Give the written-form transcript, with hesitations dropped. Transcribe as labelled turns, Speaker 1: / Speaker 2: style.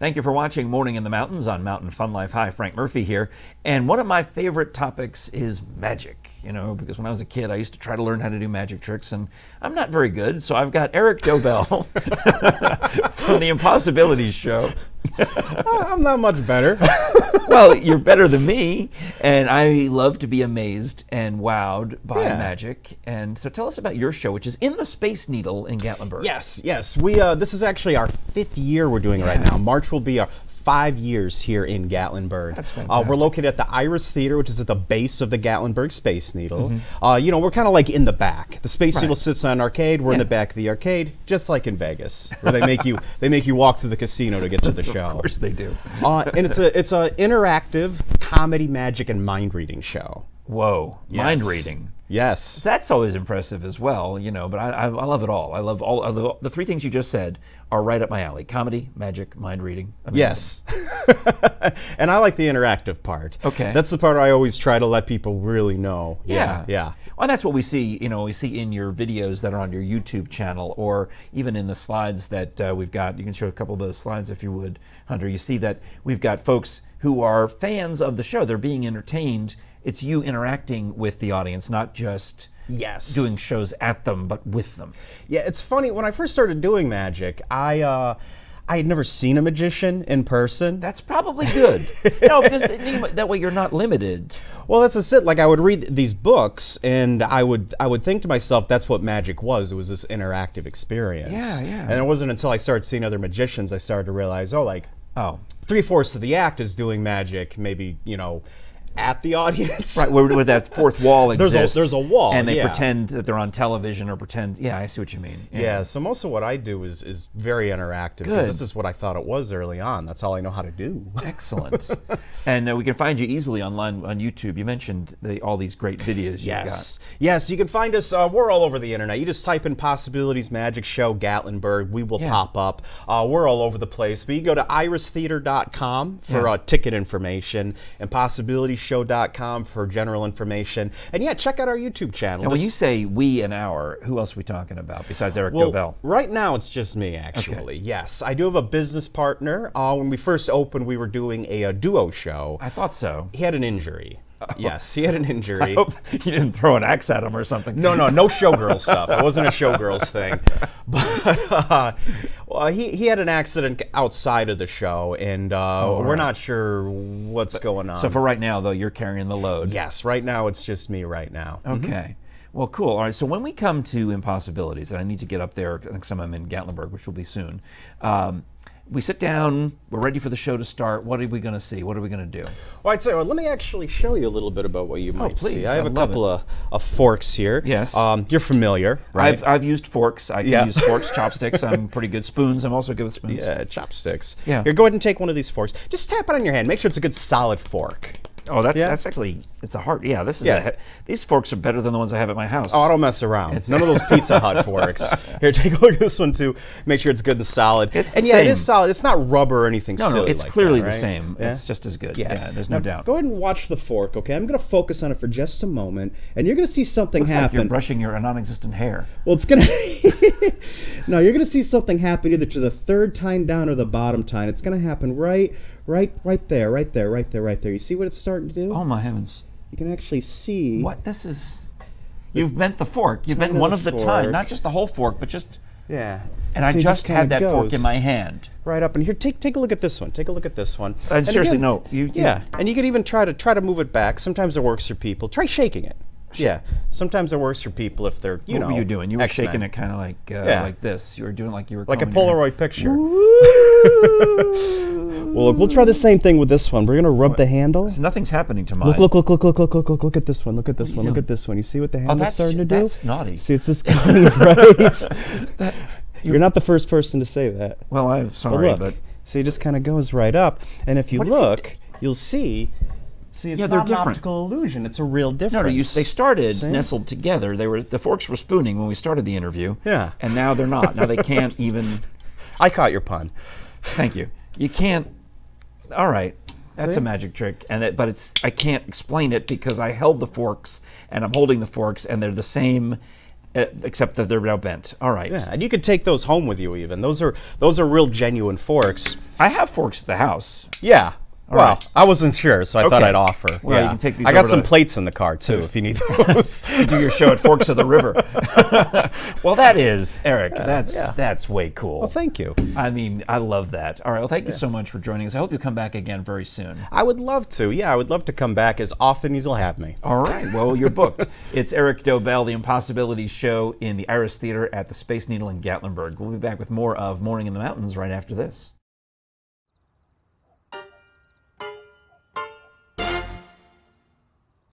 Speaker 1: Thank you for watching Morning in the Mountains on Mountain Fun Life. Hi, Frank Murphy here. And one of my favorite topics is magic, because when I was a kid, I used to try to learn how to do magic tricks, and I'm not very good. So I've got Erik Dobell from the Impossibilities show.
Speaker 2: I'm not much better.
Speaker 1: Well, you're better than me, and I love to be amazed and wowed by magic. And so tell us about your show, which is in the Space Needle in Gatlinburg.
Speaker 2: Yes. This is actually our 5th year we're doing it right now. March will be our 5 years here in Gatlinburg.
Speaker 1: That's fantastic.
Speaker 2: We're located at the Iris Theater, which is at the base of the Gatlinburg Space Needle. We're kind of like in the back. The Space Needle sits on an arcade. We're in the back of the arcade, just like in Vegas, where they make you walk through the casino to get to the show.
Speaker 1: Of course they do.
Speaker 2: And it's a interactive comedy, magic, and mind reading show.
Speaker 1: Whoa, mind reading.
Speaker 2: Yes.
Speaker 1: That's always impressive as well, but I love it all. I love all of the three things you just said are right up my alley. Comedy, magic, mind reading. Amazing.
Speaker 2: Yes. And I like the interactive part.
Speaker 1: Okay.
Speaker 2: That's the part I always try to let people really know.
Speaker 1: Yeah.
Speaker 2: Yeah.
Speaker 1: Well, that's what we see, we see in your videos that are on your YouTube channel, or even in the slides that we've got. You can show a couple of those slides if you would, Hunter. You see that we've got folks who are fans of the show. They're being entertained. It's you interacting with the audience, not just doing shows at them, but with them. Yeah,
Speaker 2: it's funny. When I first started doing magic, I had never seen a magician in person.
Speaker 1: That's probably good. No, because that way you're not limited.
Speaker 2: Well, that's just it. Like, I would read these books, and I would think to myself, that's what magic was. It was this interactive experience.
Speaker 1: Yeah.
Speaker 2: And it wasn't until I started seeing other magicians I started to realize, 3/4 of the act is doing magic, maybe, at the audience.
Speaker 1: Right, where that fourth wall exists.
Speaker 2: There's a wall,
Speaker 1: and they pretend that they're on television or pretend, I see what you mean.
Speaker 2: Yeah, so most of what I do is very interactive.
Speaker 1: Good.
Speaker 2: Because this is what I thought it was early on. That's all I know how to do.
Speaker 1: Excellent. And we can find you easily online on YouTube. You mentioned all these great videos you've got.
Speaker 2: Yes, you can find us. We're all over the internet. You just type in Possibilities Magic Show Gatlinburg. We will pop up. We're all over the place. But you go to iristheater.com for ticket information, and possibilitiesshow.com for general information. And check out our YouTube channel.
Speaker 1: Now, when you say we and our, who else are we talking about besides Erik Dobell?
Speaker 2: Right now it's just me, actually. Okay. Yes, I do have a business partner. When we first opened, we were doing a duo show.
Speaker 1: I thought so.
Speaker 2: He had an injury. Yes, he had an injury.
Speaker 1: I hope you didn't throw an axe at him or something.
Speaker 2: No showgirl stuff. It wasn't a showgirls thing. But he had an accident outside of the show, and we're not sure what's going on.
Speaker 1: So for right now, though, you're carrying the load.
Speaker 2: Yes, right now it's just me right now.
Speaker 1: Okay. Well, cool. All right, so when we come to Impossibilities, and I need to get up there next time I'm in Gatlinburg, which will be soon, we sit down, we're ready for the show to start. What are we going to see? What are we going to do?
Speaker 2: Well, I'd say, let me actually show you a little bit about what you might see. I have a
Speaker 1: love
Speaker 2: couple of forks here.
Speaker 1: Yes.
Speaker 2: You're familiar, right?
Speaker 1: I've used forks. I can use forks, chopsticks. I'm pretty good. Spoons. I'm also good with spoons.
Speaker 2: Yeah, chopsticks.
Speaker 1: Yeah.
Speaker 2: Here, go ahead and take one of these forks. Just tap it on your hand. Make sure it's a good solid fork.
Speaker 1: Oh, that's actually, it's a hard, this is these forks are better than the ones I have at my house.
Speaker 2: Oh, I don't mess around. None of those Pizza Hut forks. Here, take a look at this one too. Make sure it's good and solid.
Speaker 1: It's
Speaker 2: and it is solid. It's not rubber or anything silly.
Speaker 1: No, it's
Speaker 2: like
Speaker 1: clearly
Speaker 2: that, right?
Speaker 1: the same. Yeah? It's just as good. Yeah, there's no doubt.
Speaker 2: Go ahead and watch the fork, okay? I'm going to focus on it for just a moment, and you're going to see something happen.
Speaker 1: Like you're brushing your non-existent hair.
Speaker 2: Well, it's going to... No, you're going to see something happen either to the third tine down or the bottom tine. It's going to happen right there. You see what it's starting to do?
Speaker 1: Oh my heavens!
Speaker 2: You can actually see
Speaker 1: what this is. You've bent the fork. You've bent one of the tine, not just the whole fork, but just And I just had that fork in my hand.
Speaker 2: Right up, and here, take a look at this one. Take a look at this one.
Speaker 1: Seriously,
Speaker 2: again,
Speaker 1: no.
Speaker 2: And you can even try to move it back. Sometimes it works for people. Try shaking it. Yeah, sometimes it works for people if they're,
Speaker 1: What were you doing? You were shaking it kind of like this. You were doing like you were
Speaker 2: like a Polaroid picture. Well, look, we'll try the same thing with this one. We're gonna rub the handle.
Speaker 1: So nothing's happening to mine.
Speaker 2: Look at this one. Look at this one. Look at this one. You see what the handle's starting to do?
Speaker 1: That's naughty.
Speaker 2: See, it's just going right. You're not the first person to say that.
Speaker 1: Well, I'm sorry, but
Speaker 2: see, it just kind of goes right up, and if you look, you'll see. See, it's not an optical illusion. It's a real difference.
Speaker 1: No, they started nestled together. The forks were spooning when we started the interview.
Speaker 2: Yeah.
Speaker 1: And now they're not. Now they can't even.
Speaker 2: I caught your pun.
Speaker 1: Thank you. You can't. All right. That's a magic trick, but I can't explain it because I held the forks and I'm holding the forks and they're the same except that they're now bent. All right.
Speaker 2: Yeah, and you can take those home with you even. Those are real genuine forks.
Speaker 1: I have forks at the house.
Speaker 2: Yeah. Well,
Speaker 1: right.
Speaker 2: I wasn't sure, so I thought I'd offer.
Speaker 1: Well, you can take these
Speaker 2: I got
Speaker 1: over
Speaker 2: some
Speaker 1: to-
Speaker 2: plates in the car, too, if you need those.
Speaker 1: You do your show at Forks of the River. Well, that is, Eric, that's way cool.
Speaker 2: Well, thank you.
Speaker 1: I mean, I love that. All right, well, thank you so much for joining us. I hope you come back again very soon.
Speaker 2: I would love to. Yeah, I would love to come back as often as you'll have me.
Speaker 1: All right, well, you're booked. It's Erik Dobell, the Impossibilities show in the Iris Theater at the Space Needle in Gatlinburg. We'll be back with more of Morning in the Mountains right after this.